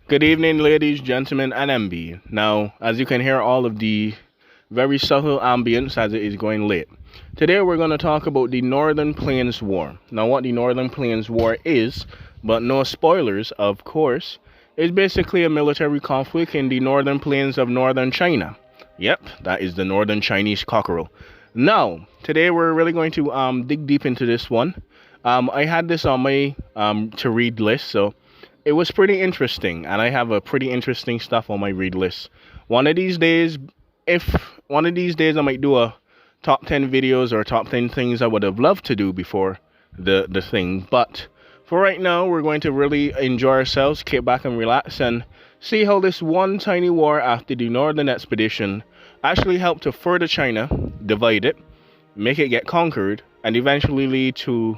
Good evening, ladies, gentlemen, and MB. Now, as you can hear all of the very subtle ambience as it is going late. Today we're going to talk about the Northern Plains War. Now, what the Northern Plains War is, but no spoilers, of course, is basically a military conflict in the northern plains of northern China. Yep, that is the northern Chinese cockerel. Now, today we're really going to dig deep into this one. I had this on my to read list, so it was pretty interesting, and I have a pretty interesting stuff on my read list. One of these days, if one of these days I might do a top 10 videos or top 10 things I would have loved to do before the thing. But for right now, we're going to really enjoy ourselves, kick back and relax, and see how this one tiny war after the Northern Expedition actually helped to further China, divide it, make it get conquered, and eventually lead to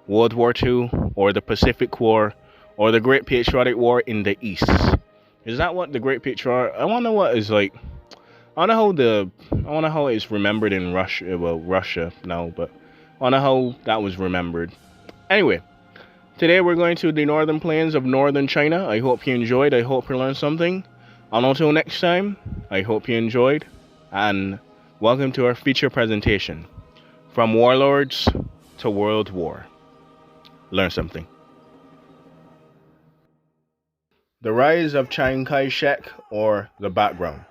World War II or the Pacific War or the Great Patriotic War in the East. Is that what the Great Patriotic? I wonder what is like. I wonder how it's remembered in Russia. Well, Russia now, but I wonder how that was remembered. Anyway, today we're going to the northern plains of northern China. I hope you enjoyed. I hope you learned something. And until next time, I hope you enjoyed. And welcome to our feature presentation, From Warlords to World War. Learn something. The rise of Chiang Kai-shek, or the background.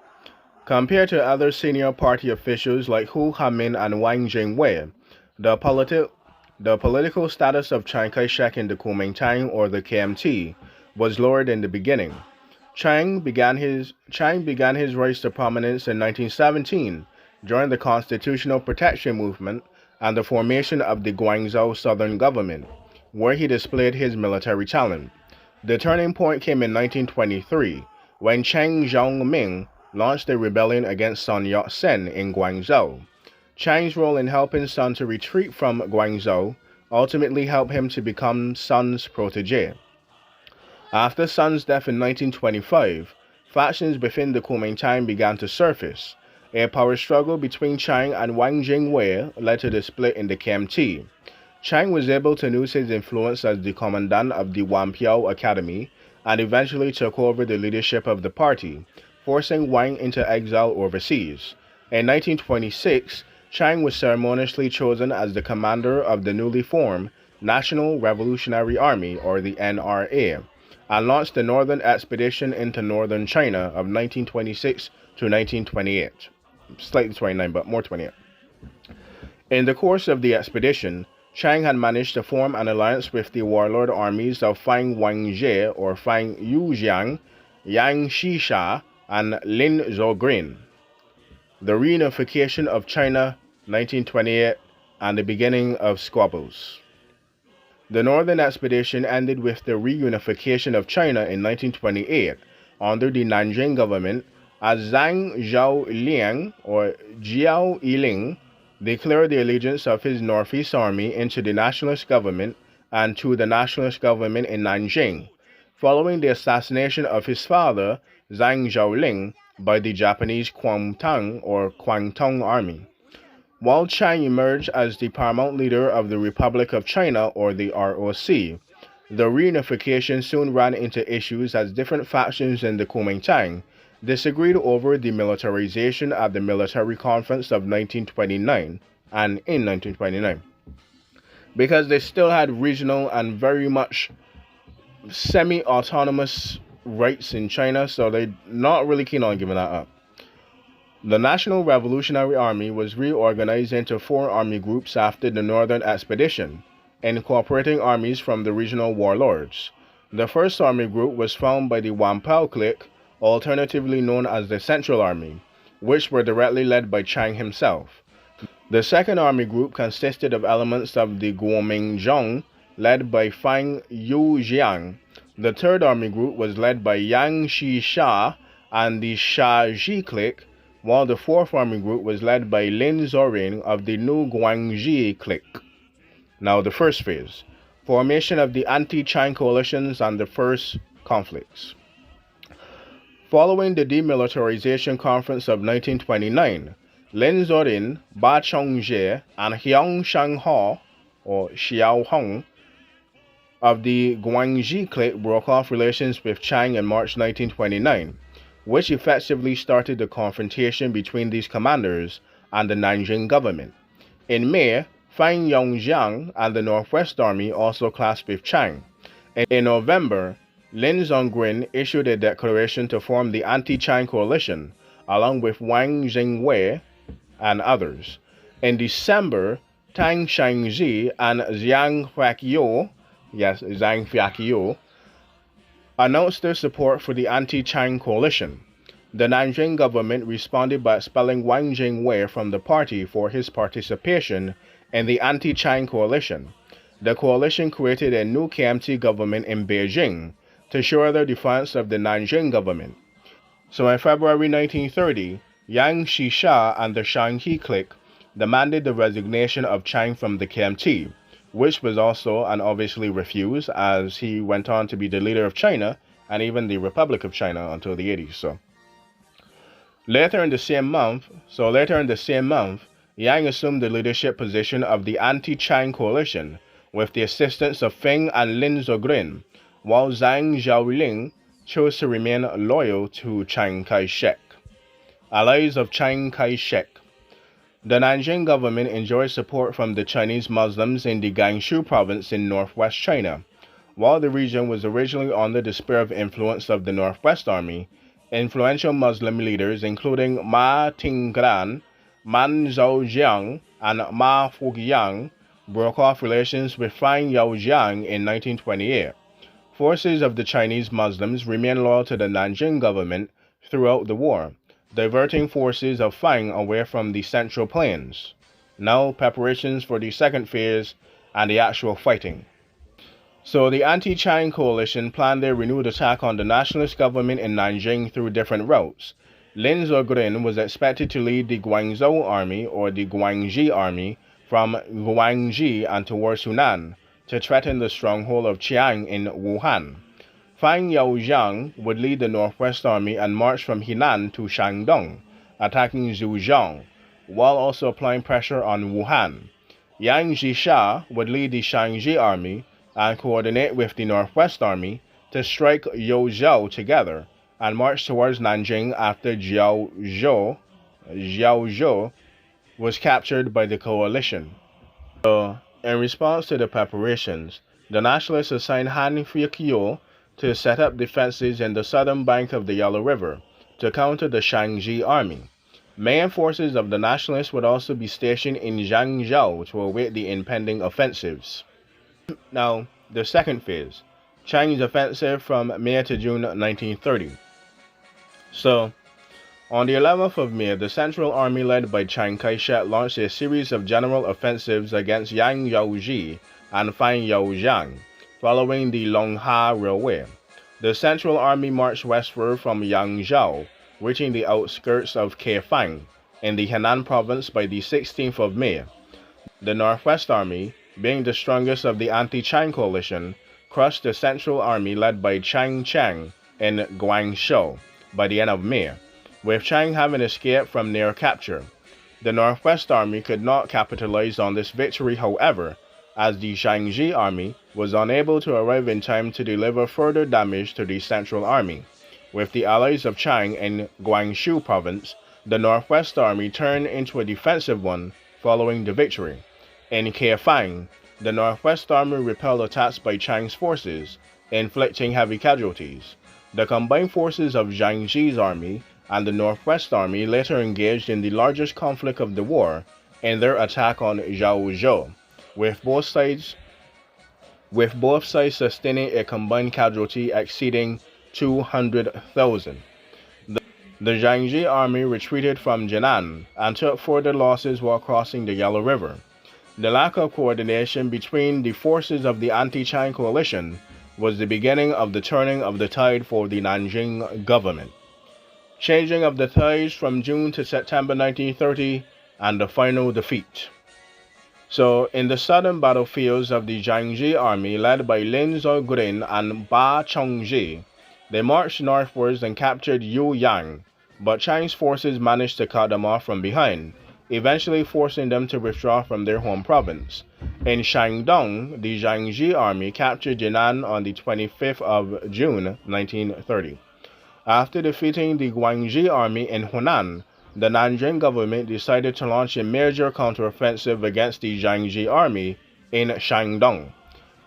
Compared to other senior party officials like Hu Hamin and Wang Jingwei, the political status of Chiang Kai-shek in the Kuomintang, or the KMT, was lowered in the beginning. Chiang began his rise to prominence in 1917 during the Constitutional Protection Movement and the formation of the Guangzhou Southern Government, where he displayed his military talent. The turning point came in 1923, when Chiang Zhongming launched a rebellion against Sun Yat-sen in Guangzhou. Chiang's role in helping Sun to retreat from Guangzhou ultimately helped him to become Sun's protege. After Sun's death in 1925, factions within the Kuomintang began to surface. A power struggle between Chiang and Wang Jingwei led to the split in the KMT. Chiang was able to use his influence as the commandant of the Wampiao Academy and eventually took over the leadership of the party, forcing Wang into exile overseas. In 1926, Chiang was ceremoniously chosen as the commander of the newly formed National Revolutionary Army, or the NRA, and launched the Northern Expedition into northern China of 1926 to 1928. Slightly 29, but more 28. In the course of the expedition, Chiang had managed to form an alliance with the warlord armies of Fang Wangzhe, or Fang Yujiang, Yang Shisha, and Lin Zhogrin. The reunification of China, 1928, and the beginning of squabbles. The Northern Expedition ended with the reunification of China in 1928 under the Nanjing government, as Zhang Zhaoliang, or Jiao Yiling, declared the allegiance of his Northeast Army into the nationalist government and to the nationalist government in Nanjing, following the assassination of his father, Zhang Zhaoling, by the Japanese Kuomintang or Kwangtung Army. While Chiang emerged as the paramount leader of the Republic of China, or the ROC, the reunification soon ran into issues as different factions in the Kuomintang disagreed over the militarization at the Military Conference of 1929 and in 1929, because they still had regional and very much semi-autonomous rights in China, so they're not really keen on giving that up. The National Revolutionary Army was reorganized into 4 army groups after the Northern Expedition, incorporating armies from the regional warlords. The first army group was formed by the Wampiao clique, alternatively known as the Central Army, which were directly led by Chiang himself. The second army group consisted of elements of the Guomingzhong, led by Fang Yujiang. The third army group was led by Yang Shisha and the Shaji clique, while the fourth army group was led by Lin Zhogrin of the New Guangxi clique. Now the first phase, formation of the anti-Chiang coalitions and the first conflicts. Following the Demilitarization Conference of 1929, Lin Zhogrin, Ba Chongzhe, and Hiang Shanghao, or Xiao Hong, of the Guangxi clique broke off relations with Chiang in March 1929, which effectively started the confrontation between these commanders and the Nanjing government. In May, Fan Yongjiang and the Northwest Army also clashed with Chiang. In November, Lin Zongguin issued a declaration to form the anti-Chiang coalition, along with Wang Jingwei and others. In December, Tang Shangji and Zhang Huaqiu announced their support for the anti-Chiang coalition. The Nanjing government responded by expelling Wang Jingwei from the party for his participation in the anti-Chiang coalition. The coalition created a new KMT government in Beijing to show their defiance of the Nanjing government. So in February 1930, Yang Shisha and the Shanghi clique demanded the resignation of Chiang from the KMT, which was also and obviously refused, as he went on to be the leader of China and even the Republic of China until the 80s. Later in the same month, Yang assumed the leadership position of the anti-Chiang coalition with the assistance of Feng and Lin Zongguin, while Zhang Zhaoling chose to remain loyal to Chiang Kai-shek. Allies of Chiang Kai-shek. The Nanjing government enjoyed support from the Chinese Muslims in the Gansu province in northwest China. While the region was originally under the sphere of influence of the Northwest Army, influential Muslim leaders including Ma Tingran, Man Zhaojiang, and Ma Fujiang broke off relations with Fan Yaojiang in 1928. Forces of the Chinese Muslims remained loyal to the Nanjing government throughout the war, diverting forces of Fang away from the Central Plains. Now preparations for the second phase and the actual fighting. So the anti-Chiang coalition planned their renewed attack on the nationalist government in Nanjing through different routes. Lin Zongguin was expected to lead the Guangzhou army or the Guangxi army from Guangxi and towards Hunan to threaten the stronghold of Chiang in Wuhan. Fan Yaojiang would lead the Northwest Army and march from Henan to Shandong, attacking Zhejiang, while also applying pressure on Wuhan. Yang Jisha would lead the Shangji Army and coordinate with the Northwest Army to strike Youzhou together and march towards Nanjing after Jiaozhou was captured by the coalition. So, in response to the preparations, the nationalists assigned Han Fuqiu to set up defenses in the southern bank of the Yellow River to counter the Shangji army. Main forces of the nationalists would also be stationed in Zhangzhou to await the impending offensives. Now, the second phase, Chiang's offensive from May to June 1930. So, on the 11th of May, the Central Army led by Chiang Kai-shek launched a series of general offensives against Yang Yaoji and Fan Yaojiang, following the Longha Railway. The Central Army marched westward from Yangzhou, reaching the outskirts of Kaifang in the Henan province by the 16th of May. The Northwest Army, being the strongest of the anti-Chiang coalition, crushed the Central Army led by Chiang Chang in Guangzhou by the end of May, with Chiang having escaped from near capture. The Northwest Army could not capitalize on this victory, however, as the Shangji Army was unable to arrive in time to deliver further damage to the Central Army. With the allies of Chiang in Guangsu province, the Northwest Army turned into a defensive one following the victory. In Kaifang, the Northwest Army repelled attacks by Chiang's forces, inflicting heavy casualties. The combined forces of Zhang Ji's army and the Northwest Army later engaged in the largest conflict of the war in their attack on Jiaozhou, with both sides sustaining a combined casualty exceeding 200,000. The Jiangxi army retreated from Jinan and took further losses while crossing the Yellow River. The lack of coordination between the forces of the anti-Chiang coalition was the beginning of the turning of the tide for the Nanjing government. Changing of the tides from June to September 1930 and the final defeat. So, in the southern battlefields of the Jiangxi army led by Lin Zongguin and Ba Chongji, they marched northwards and captured Yueyang, but Chiang's forces managed to cut them off from behind, eventually forcing them to withdraw from their home province. In Shandong, the Jiangxi army captured Jinan on the 25th of June 1930. After defeating the Guangxi army in Hunan, the Nanjing government decided to launch a major counteroffensive against the Jiangxi army in Shandong.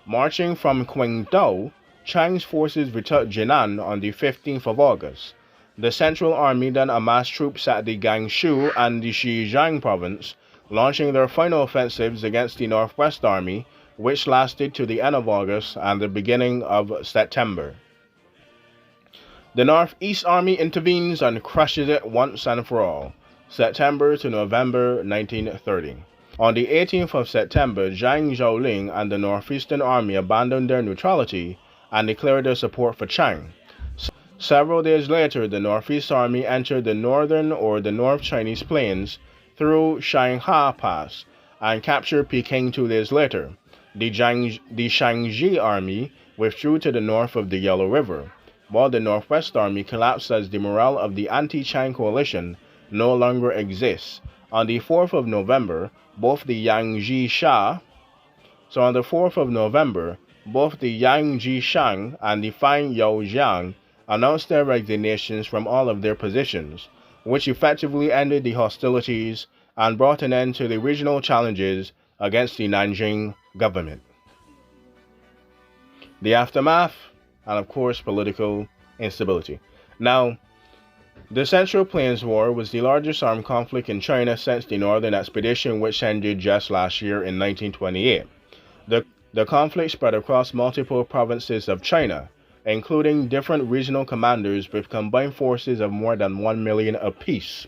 Marching from Qingdao, Chang's forces retook Jinan on the 15th of August. The Central Army then amassed troops at the Gangshu and the Xizang province, launching their final offensives against the Northwest Army, which lasted to the end of August and the beginning of September. The Northeast Army intervenes and crushes it once and for all, September to November 1930. On the 18th of September, Zhang Zhaoling and the Northeastern Army abandoned their neutrality and declared their support for Chang. Several days later, the Northeast Army entered the northern or the North Chinese Plains through Shanghai Pass and captured Peking 2 days later. The Shaanxi Army withdrew to the north of the Yellow River, while the Northwest Army collapsed as the morale of the anti-Chang coalition no longer exists. On the 4th of November, both the Yangji Shang and the Fan Yaojiang announced their resignations from all of their positions, which effectively ended the hostilities and brought an end to the regional challenges against the Nanjing government. The aftermath, and of course political instability. Now, the Central Plains War was the largest armed conflict in China since the Northern Expedition, which ended just last year in 1928. The conflict spread across multiple provinces of China, including different regional commanders with combined forces of more than 1 million apiece.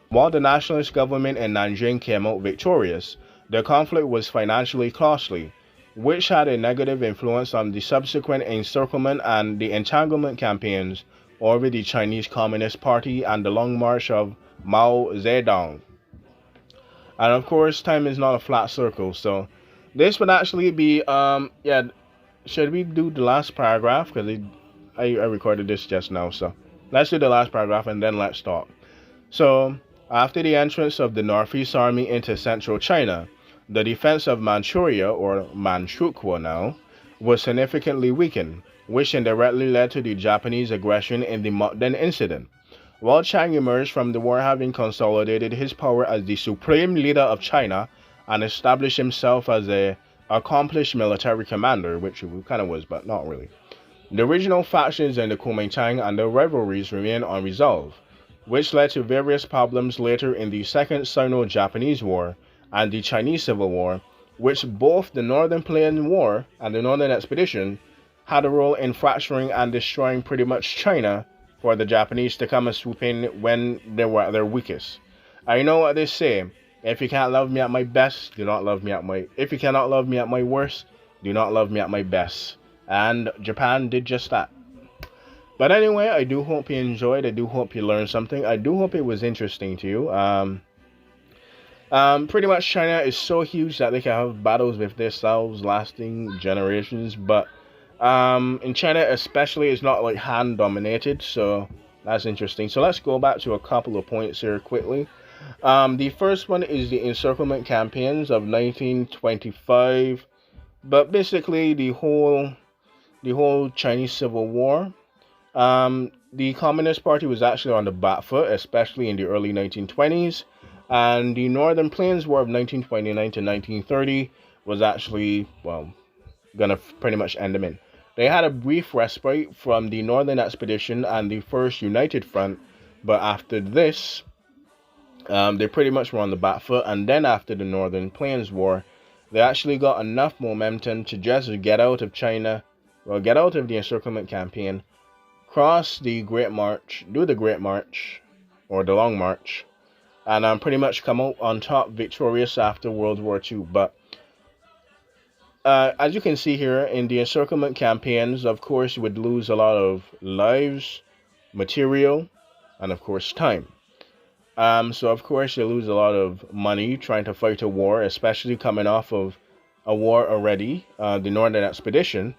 While the nationalist government in Nanjing came out victorious, the conflict was financially costly, which had a negative influence on the subsequent encirclement and the entanglement campaigns over the Chinese Communist Party and the Long March of Mao Zedong. And of course, time is not a flat circle, so this would actually be, should we do the last paragraph? Because I recorded this just now, so let's do the last paragraph and then let's talk. So, after the entrance of the Northeast Army into central China, the defense of Manchuria, or Manchukuo now, was significantly weakened, which indirectly led to the Japanese aggression in the Mukden incident. While Chiang emerged from the war having consolidated his power as the supreme leader of China and established himself as an accomplished military commander, which he kind of was, but not really. The original factions in the Kuomintang and the rivalries remained unresolved, which led to various problems later in the Second Sino-Japanese War and the Chinese Civil War, which both the Northern Plains War and the Northern Expedition had a role in fracturing and destroying pretty much China for the Japanese to come and swoop in when they were at their weakest. I know what they say, if you can't love me at my best, do not love me at my... If you cannot love me at my worst, do not love me at my best. And Japan did just that. But anyway, I do hope you enjoyed. I do hope you learned something. I do hope it was interesting to you. Pretty much China is so huge that they can have battles with themselves lasting generations. But in China especially, it's not like hand dominated. So that's interesting. So let's go back to a couple of points here quickly. The first one is the Encirclement Campaigns of 1925. But basically the whole Chinese Civil War. The Communist Party was actually on the back foot, especially in the early 1920s, and the Northern Plains War of 1929 to 1930 was actually, well, gonna pretty much end them in. They had a brief respite from the Northern Expedition and the First United Front, but after this, they pretty much were on the back foot, and then after the Northern Plains War, they actually got enough momentum to just get out of China, well, get out of the Encirclement Campaign, cross the Great March, do the Great March, or the Long March, and pretty much come out on top victorious after World War II. But as you can see here, in the Encirclement Campaigns, of course, you would lose a lot of lives, material, and of course, time. So of course, you lose a lot of money trying to fight a war, especially coming off of a war already, the Northern Expedition.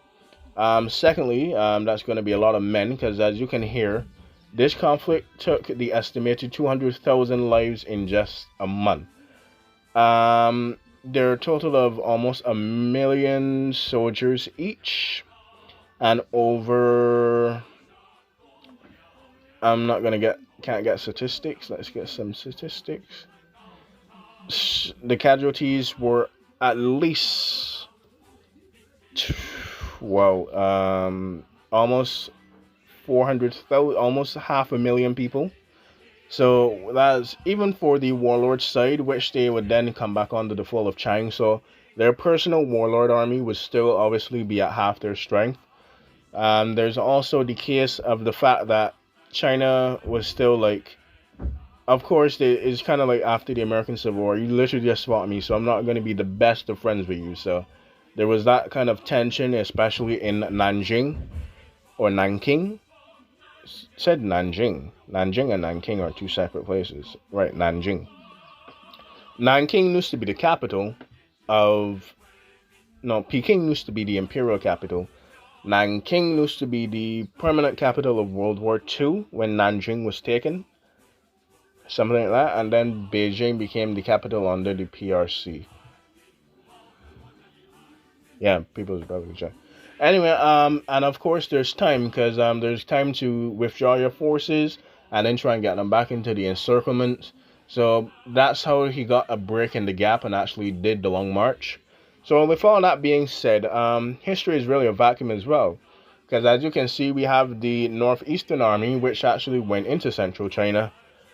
Secondly, that's going to be a lot of men, because as you can hear, This conflict took the estimated 200,000 lives in just a month. There are a total of almost 1 million soldiers each, and over. I'm not gonna can't get statistics. Let's get some statistics. The casualties were at least, wow, almost 400,000, almost 500,000 people. So that's even for the warlord side, which they would then come back under the fall of Chang. So their personal warlord army would still obviously be at half their strength. There's also the case of the fact that China was still like, of course, it's kind of like after the American Civil War, you literally just fought me, so I'm not going to be the best of friends with you. So there was that kind of tension, especially in Nanjing or Nanking. Said Nanjing. Nanjing and Nanking are two separate places. Right, Nanjing. Nanking used to be the capital of. No, Peking used to be the imperial capital. Nanking used to be the permanent capital of World War II when Nanjing was taken. Something like that. And then Beijing became the capital under the PRC. Yeah, People's Republic of China. Anyway, and of course there's time because there's time to withdraw your forces and then try and get them back into the encirclement. So that's how he got a break in the gap and actually did the Long March. So with all that being said, history is really a vacuum as well, because as you can see, we have the Northeastern Army, which actually went into central China,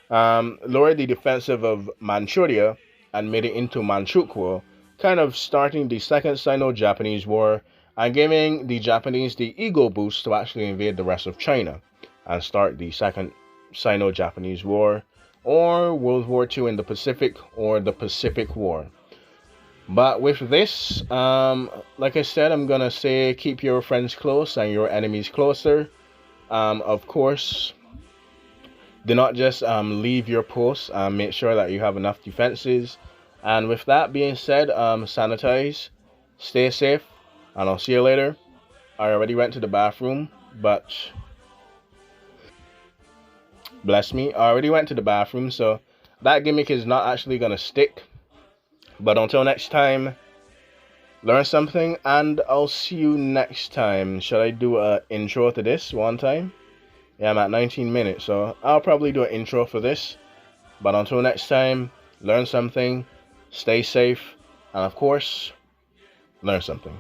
lowered the defensive of Manchuria, and made it into Manchukuo, kind of starting the Second Sino-Japanese War and giving the Japanese the ego boost to actually invade the rest of China and start the Second Sino-Japanese War, or World War II in the Pacific, or the Pacific War. But with this, like I said, I'm gonna say keep your friends close and your enemies closer. Of course, do not just leave your posts. Make sure that you have enough defenses. And with that being said, sanitize, stay safe, and I'll see you later. I already went to the bathroom, but bless me, I already went to the bathroom, so that gimmick is not actually gonna stick. But until next time, learn something, and I'll see you next time. Should I do an intro to this one time? Yeah, I'm at 19 minutes, so I'll probably do an intro for this. But until next time, learn something, stay safe, and of course, learn something.